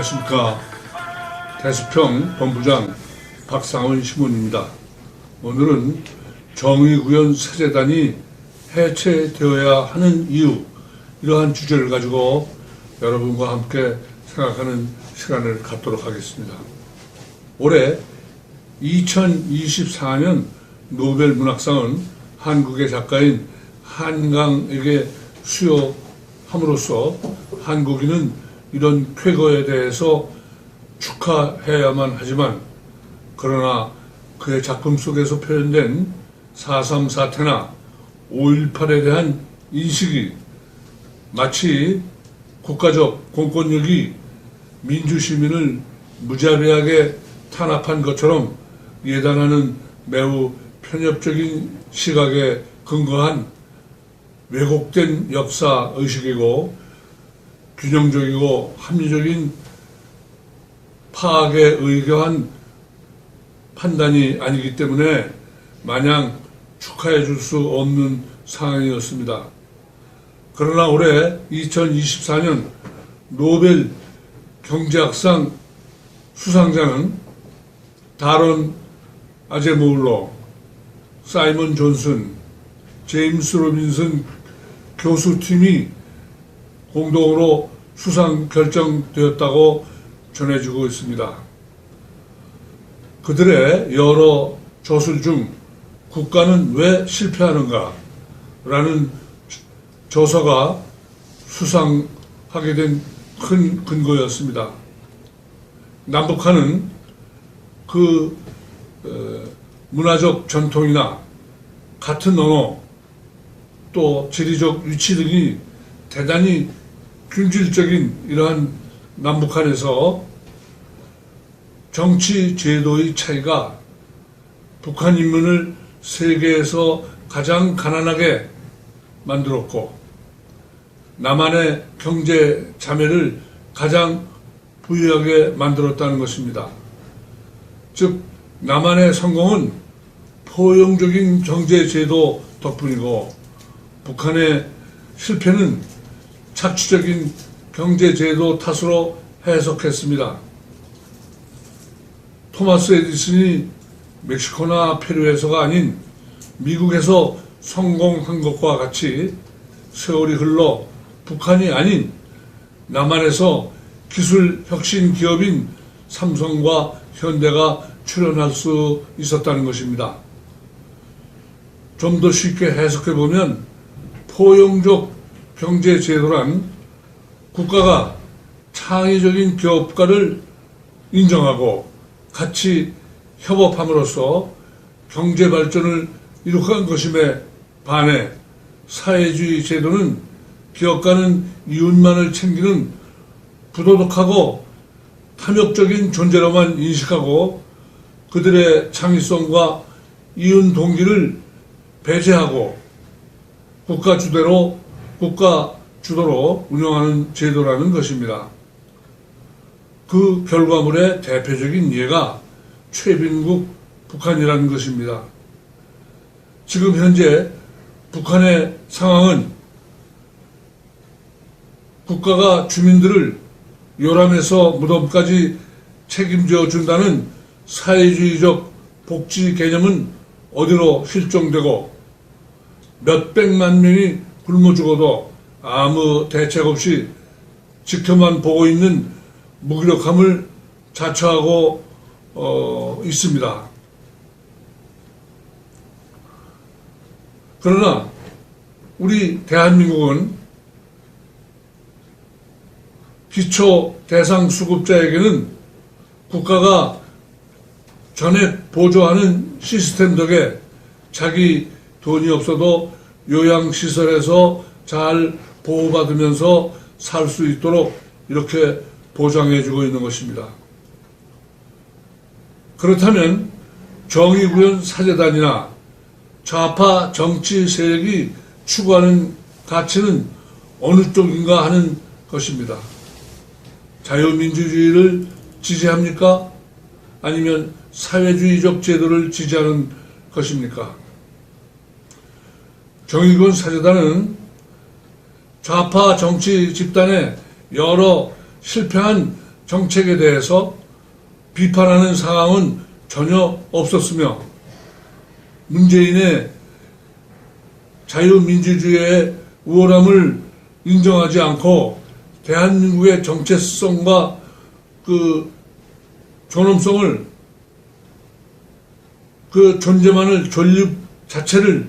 안녕하십니까. 대수평 본부장 박상원 신문입니다. 오늘은 정의구현 사재단이 해체되어야 하는 이유, 이러한 주제를 가지고 여러분과 함께 생각하는 시간을 갖도록 하겠습니다. 올해 2024년 노벨 문학상은 한국의 작가인 한강에게 수여함으로써 한국인은 이런 쾌거에 대해서 축하해야만 하지만, 그러나 그의 작품 속에서 표현된 4.3 사태나 5.18에 대한 인식이 마치 국가적 공권력이 민주시민을 무자비하게 탄압한 것처럼 예단하는 매우 편협적인 시각에 근거한 왜곡된 역사의식이고 균형적이고 합리적인 파악에 의거한 판단이 아니기 때문에 마냥 축하해 줄 수 없는 상황이었습니다. 그러나 올해 2024년 노벨 경제학상 수상자는 다론 아제모울로, 사이먼 존슨, 제임스 로빈슨 교수팀이 공동으로 수상 결정되었다고 전해지고 있습니다. 그들의 여러 저술 중 국가는 왜 실패하는가? 라는 저서가 수상하게 된 큰 근거였습니다. 남북한은 그 문화적 전통이나 같은 언어, 또 지리적 위치 등이 대단히 균질적인 이러한 남북한에서 정치 제도의 차이가 북한 인민을 세계에서 가장 가난하게 만들었고, 남한의 경제 자매를 가장 부유하게 만들었다는 것입니다. 즉, 남한의 성공은 포용적인 경제 제도 덕분이고, 북한의 실패는 착취적인 경제 제도 탓으로 해석했습니다. 토마스 에디슨이 멕시코나 페루에서가 아닌 미국에서 성공한 것과 같이 세월이 흘러 북한이 아닌 남한에서 기술 혁신 기업인 삼성과 현대가 출현할 수 있었다는 것입니다. 좀 더 쉽게 해석해 보면, 포용적 경제 제도란 국가가 창의적인 기업가를 인정하고 같이 협업함으로써 경제 발전을 이룩한 것임에 반해, 사회주의 제도는 기업가는 이웃만을 챙기는 부도덕하고 탐욕적인 존재로만 인식하고 그들의 창의성과 이윤 동기를 배제하고 국가 주도로 운영하는 제도라는 것입니다. 그 결과물의 대표적인 예가 최빈국 북한이라는 것입니다. 지금 현재 북한의 상황은 국가가 주민들을 요람에서 무덤까지 책임져 준다는 사회주의적 복지 개념은 어디로 실종되고, 몇백만 명이 굶어 죽어도 아무 대책 없이 지켜만 보고 있는 무기력함을 자처하고 있습니다. 그러나 우리 대한민국은 기초 대상 수급자에게는 국가가 전액 보조하는 시스템 덕에 자기 돈이 없어도 요양시설에서 잘 보호받으면서 살 수 있도록 이렇게 보장해주고 있는 것입니다. 그렇다면 정의구현 사재단이나 좌파 정치 세력이 추구하는 가치는 어느 쪽인가 하는 것입니다. 자유민주주의를 지지합니까? 아니면 사회주의적 제도를 지지하는 것입니까? 정의구현 사재단은 좌파 정치 집단의 여러 실패한 정책에 대해서 비판하는 상황은 전혀 없었으며 문재인의 자유민주주의의 우월함을 인정하지 않고 대한민국의 정체성과 그 존엄성을 그 존재만을 존립 자체를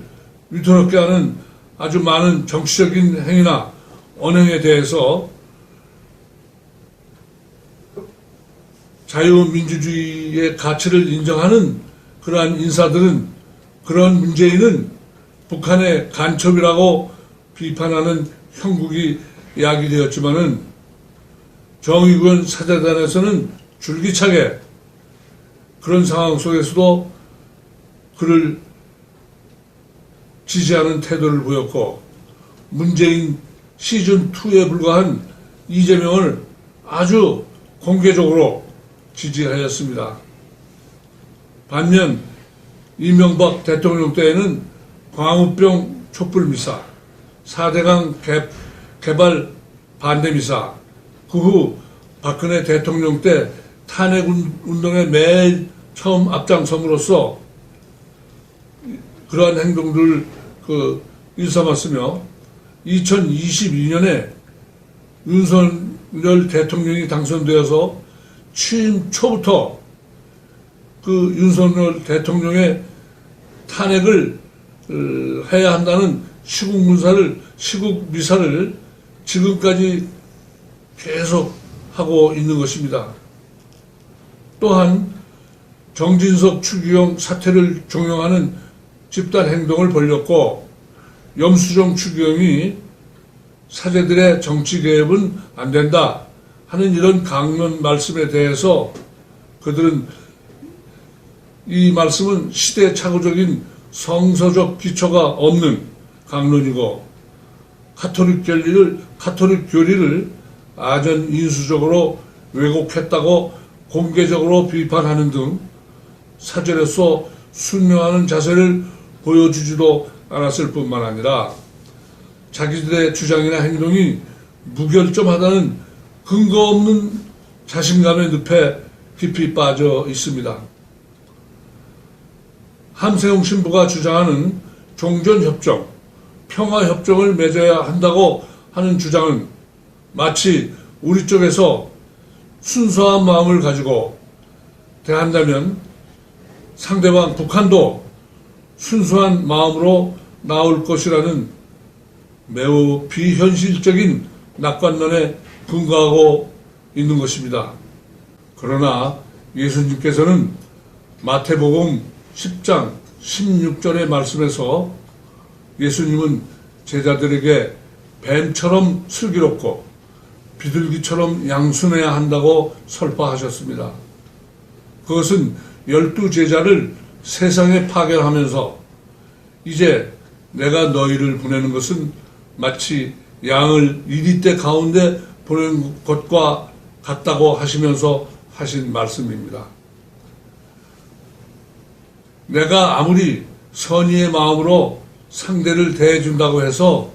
위태롭게 하는 아주 많은 정치적인 행위나 언행에 대해서 자유민주주의의 가치를 인정하는 그러한 인사들은, 그런 문재인은 북한의 간첩이라고 비판하는 형국이 야기되었지만은 정의구현 사재단에서는 줄기차게 그런 상황 속에서도 그를 지지하는 태도를 보였고, 문재인 시즌2에 불과한 이재명을 아주 공개적으로 지지하였습니다. 반면 이명박 대통령 때에는 광우병 촛불미사, 4대강 개발 반대미사, 그 후 박근혜 대통령 때 탄핵운동에 매일 처음 앞장섬으로써 그러한 행동들을 일삼았으며 2022년에 윤석열 대통령이 당선되어서 취임 초부터 그 윤석열 대통령의 탄핵을 해야 한다는 시국미사를 지금까지 계속 하고 있는 것입니다. 또한 정진석 추기경 사태를 종용하는 집단 행동을 벌였고, 염수정 추기경이 사제들의 정치 개입은 안 된다 하는 이런 강론 말씀에 대해서 그들은 이 말씀은 시대착오적인 성서적 기초가 없는 강론이고 카톨릭 교리를 아전인수적으로 왜곡했다고 공개적으로 비판하는 등 사절에서 순명하는 자세를 보여주지도 않았을 뿐만 아니라 자기들의 주장이나 행동이 무결점하다는 근거 없는 자신감의 늪에 깊이 빠져 있습니다. 함세웅 신부가 주장하는 종전협정, 평화협정을 맺어야 한다고 하는 주장은 마치 우리 쪽에서 순수한 마음을 가지고 대한다면 상대방 북한도 순수한 마음으로 나올 것이라는 매우 비현실적인 낙관론에 근거하고 있는 것입니다. 그러나 예수님께서는 마태복음 10장 16절의 말씀에서 예수님은 제자들에게 뱀처럼 슬기롭고 비둘기처럼 양순해야 한다고 설파하셨습니다. 그것은 12제자를 세상에 파견하면서 이제 내가 너희를 보내는 것은 마치 양을 이리떼 가운데 보내는 것과 같다고 하시면서 하신 말씀입니다. 내가 아무리 선의의 마음으로 상대를 대해준다고 해서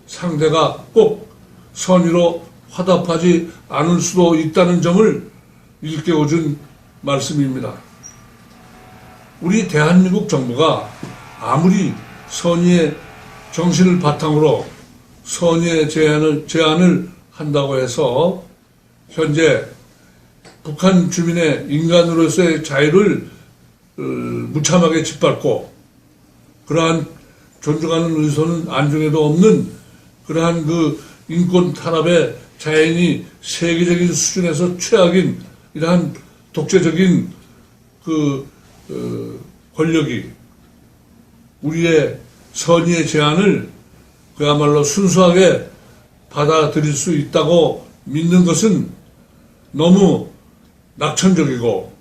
상대가 꼭 선의로 화답하지 않을 수도 있다는 점을 일깨워준 말씀입니다. 우리 대한민국 정부가 아무리 선의의 정신을 바탕으로 선의의 제안을 한다고 해서 현재 북한 주민의 인간으로서의 자유를 무참하게 짓밟고 그러한 존중하는 의소는 안중에도 없는 그러한 그 인권 탄압의 자연이 세계적인 수준에서 최악인 이러한 독재적인 권력이 우리의 선의의 제안을 그야말로 순수하게 받아들일 수 있다고 믿는 것은 너무 낙천적이고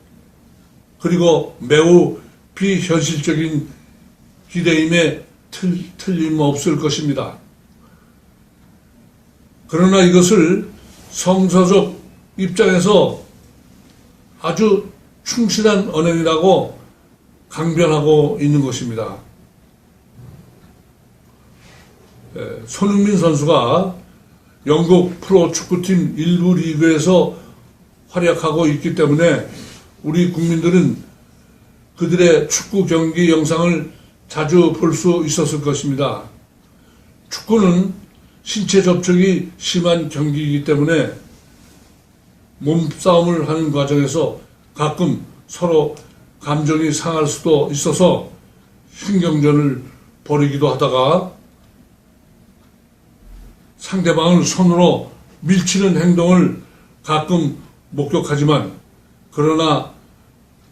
그리고 매우 비현실적인 기대임에 틀림없을 것입니다. 그러나 이것을 성서적 입장에서 아주 충실한 언행이라고 강변하고 있는 것입니다. 손흥민 선수가 영국 프로 축구팀 일부 리그에서 활약하고 있기 때문에 우리 국민들은 그들의 축구 경기 영상을 자주 볼 수 있었을 것입니다. 축구는 신체 접촉이 심한 경기이기 때문에 몸싸움을 하는 과정에서 가끔 서로 감정이 상할 수도 있어서 신경전을 벌이기도 하다가 상대방을 손으로 밀치는 행동을 가끔 목격하지만, 그러나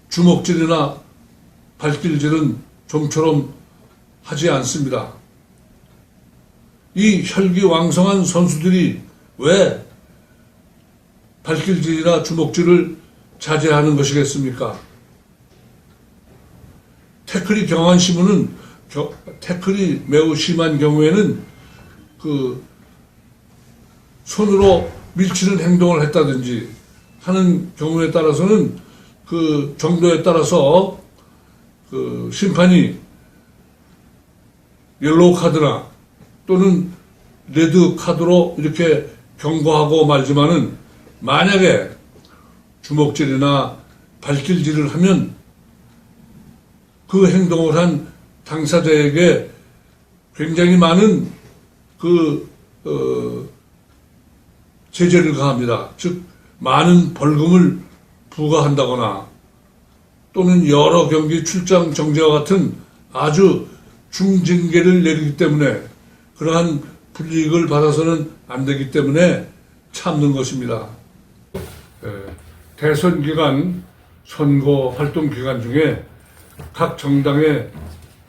주먹질이나 발길질은 좀처럼 하지 않습니다. 이 혈기왕성한 선수들이 왜 발길질이나 주먹질을 자제하는 것이겠습니까? 태클이 태클이 매우 심한 경우에는 손으로 밀치는 행동을 했다든지 하는 경우에 따라서는 그 정도에 따라서 심판이 옐로우 카드나 또는 레드 카드로 이렇게 경고하고 말지만은, 만약에 주먹질이나 발길질을 하면 그 행동을 한 당사자에게 굉장히 많은 제재를 가합니다. 즉 많은 벌금을 부과한다거나 또는 여러 경기 출장 정지와 같은 아주 중징계를 내리기 때문에, 그러한 불이익을 받아서는 안 되기 때문에 참는 것입니다. 대선 기간, 선거 활동 기간 중에 각 정당의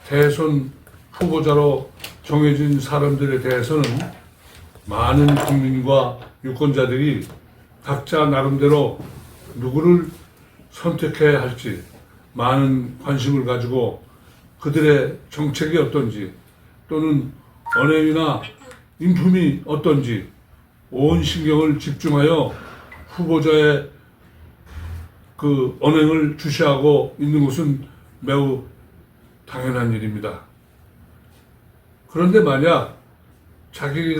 대선 후보자로 정해진 사람들에 대해서는 많은 국민과 유권자들이 각자 나름대로 누구를 선택해야 할지 많은 관심을 가지고 그들의 정책이 어떤지 또는 언행이나 인품이 어떤지 온 신경을 집중하여 후보자의 그 언행을 주시하고 있는 것은 매우 당연한 일입니다. 그런데 만약 자기를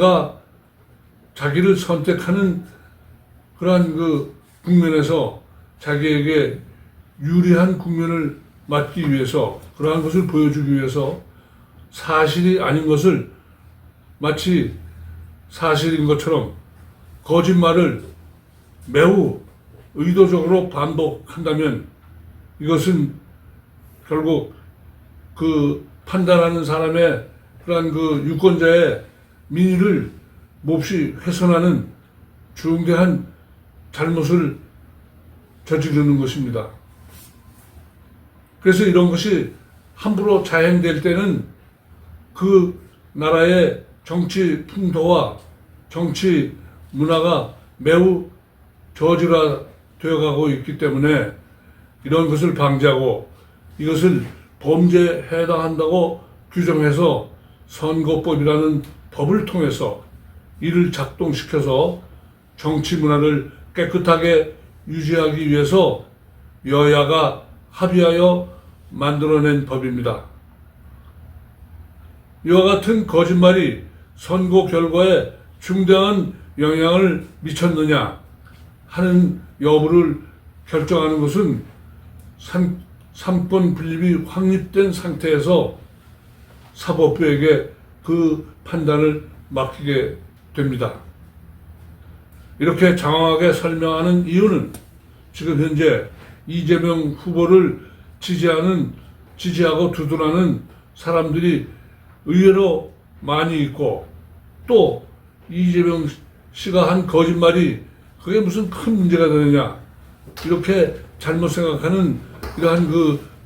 선택하는 그러한 국면에서 자기에게 유리한 국면을 맞기 위해서, 그러한 것을 보여주기 위해서 사실이 아닌 것을 마치 사실인 것처럼 거짓말을 매우 의도적으로 반복한다면, 이것은 결국 그 판단하는 사람의 그러한 유권자의 민의를 몹시 훼손하는 중대한 잘못을 저지르는 것입니다. 그래서 이런 것이 함부로 자행될 때는 그 나라의 정치 풍토와 정치 문화가 매우 저질화되어 가고 있기 때문에 이런 것을 방지하고 이것을 범죄에 해당한다고 규정해서 선거법이라는 법을 통해서 이를 작동시켜서 정치 문화를 깨끗하게 유지하기 위해서 여야가 합의하여 만들어낸 법입니다. 이와 같은 거짓말이 선거 결과에 중대한 영향을 미쳤느냐 하는 여부를 결정하는 것은 삼권 분립이 확립된 상태에서 사법부에게 그 판단을 맡기게 됩니다. 이렇게 장황하게 설명하는 이유는 지금 현재 이재명 후보를 지지하고 두둔하는 사람들이 의외로 많이 있고, 또 이재명 씨가 한 거짓말이 그게 무슨 큰 문제가 되느냐, 이렇게 잘못 생각하는 이러한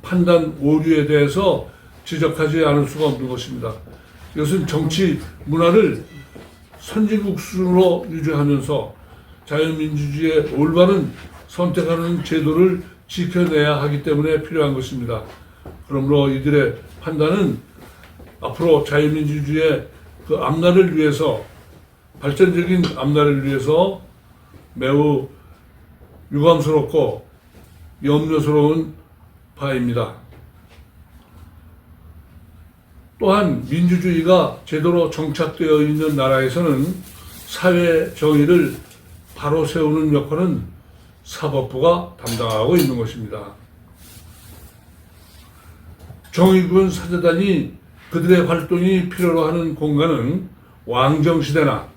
판단 오류에 대해서 지적하지 않을 수가 없는 것입니다. 이것은 정치 문화를 선진국 수준으로 유지하면서 자유민주주의의 올바른 선택하는 제도를 지켜내야 하기 때문에 필요한 것입니다. 그러므로 이들의 판단은 앞으로 자유민주주의의 앞날을 위해서, 발전적인 앞날을 위해서 매우 유감스럽고 염려스러운 바입니다. 또한 민주주의가 제대로 정착되어 있는 나라에서는 사회 정의를 바로 세우는 역할은 사법부가 담당하고 있는 것입니다. 정의구현 사재단이 그들의 활동이 필요로 하는 공간은 왕정시대나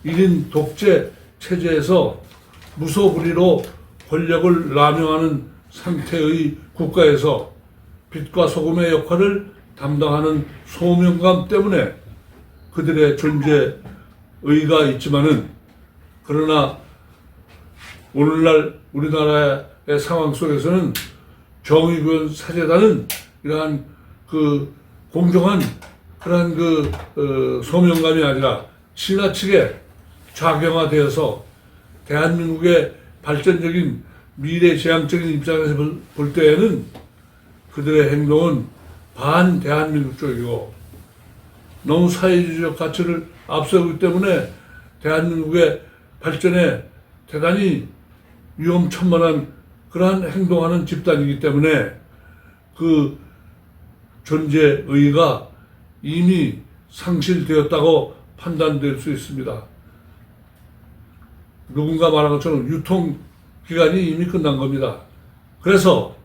1인 독재 체제에서 무소불위로 권력을 남용하는 상태의 국가에서 빛과 소금의 역할을 담당하는 소명감 때문에 그들의 존재의가 있지만은, 그러나 오늘날 우리나라의 상황 속에서는 정의구현 사재단은 이러한 그 공정한 그러한 소명감이 아니라 지나치게 좌경화되어서 대한민국의 발전적인 미래지향적인 입장에서 볼 때에는 그들의 행동은 반대한민국 쪽이고 너무 사회주의적 가치를 앞세우기 때문에 대한민국의 발전에 대단히 위험천만한 그러한 행동하는 집단이기 때문에 그 존재의가 이미 상실되었다고 판단될 수 있습니다. 누군가 말한 것처럼 유통기간이 이미 끝난 겁니다. 그래서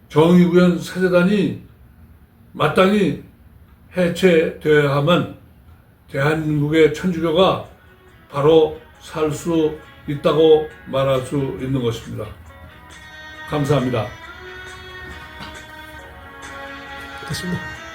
정의구현 사재단이 마땅히 해체되어야만 대한민국의 천주교가 바로 살 수 있다고 말할 수 있는 것입니다. 감사합니다. 됐습니다.